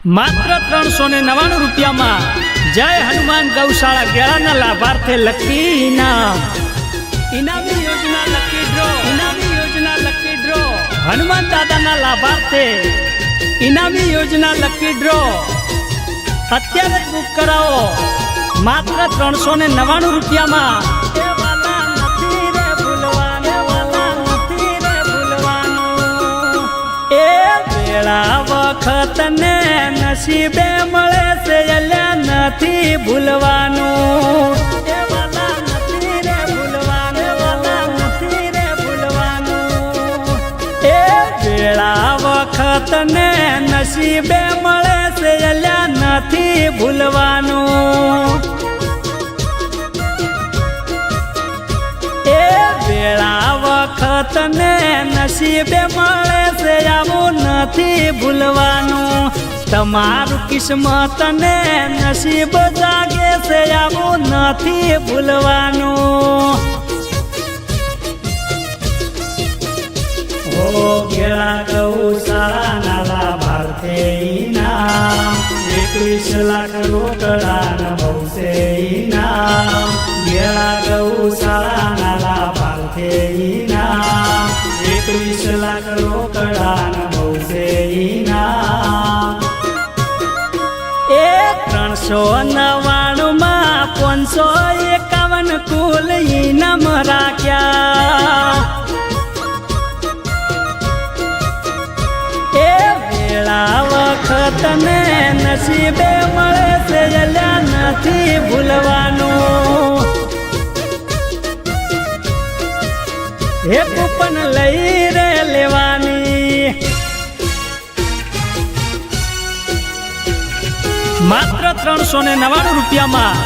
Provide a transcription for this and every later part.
માત્ર 399 રૂપિયામાં જય હનુમાન ગૌશાળા ગેળાના લાભાર્થે લકી ઇનામ ઇનામી યોજના લકી ડ્રો હનુમાન દાદાના લાભાર્થે ઇનામી યોજના લકી ડ્રો અત્યારે જ બુક કરાવો માત્ર 399 રૂપિયામાં વખત ને નસીબે મળે છે અલ્યા નથી ભૂલવાનું એ વેળા વખત ને નસીબે મળે છે અલ્યા નથી ભૂલવાનું એ વેળા વખત ને નસીબે મળે છે આવું નથી ભૂલવાનું તમારું કિસ્મત ને નસીબ જાગે છે આવું નથી ભૂલવાનું ઓ ગેળા ગૌશાળાના લાભાર્થે ઇનામ 21 લાખ રોકડાના ભવશે ઇનામ ગેળા ગૌશાળાના લાભાર્થે ઇનામ 21 લાખ રોકડાના ભવશે ઇનામ 399 માં 551 કુલ ઇનામ રાખ્યા એ વેળા વખત ને નસીબે મળે છે અલ્યા નથી ભૂલવાનું એ કૂપન લઈ રે લેવાની માત્ર 399 રૂપિયામાં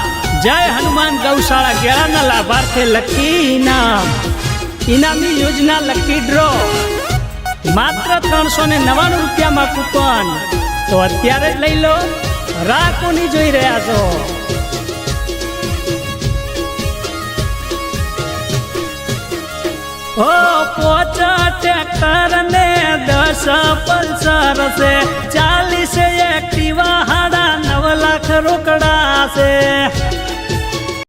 જય હનુમાન ગૌશાળા ગેળાના લાભાર્થે લકી ઇનામ ઇનામી યોજના લકી ડ્રો માત્ર 399 રૂપિયામાં કૂપન તો અત્યારે જ લઈ લો રાહ કોની જોઈ રહ્યા છો ઓ 5 ટ્રેક્ટર ને 10 પલ્સર છે 40 એક્ટિવા 9.5 લાખ રોકડા છે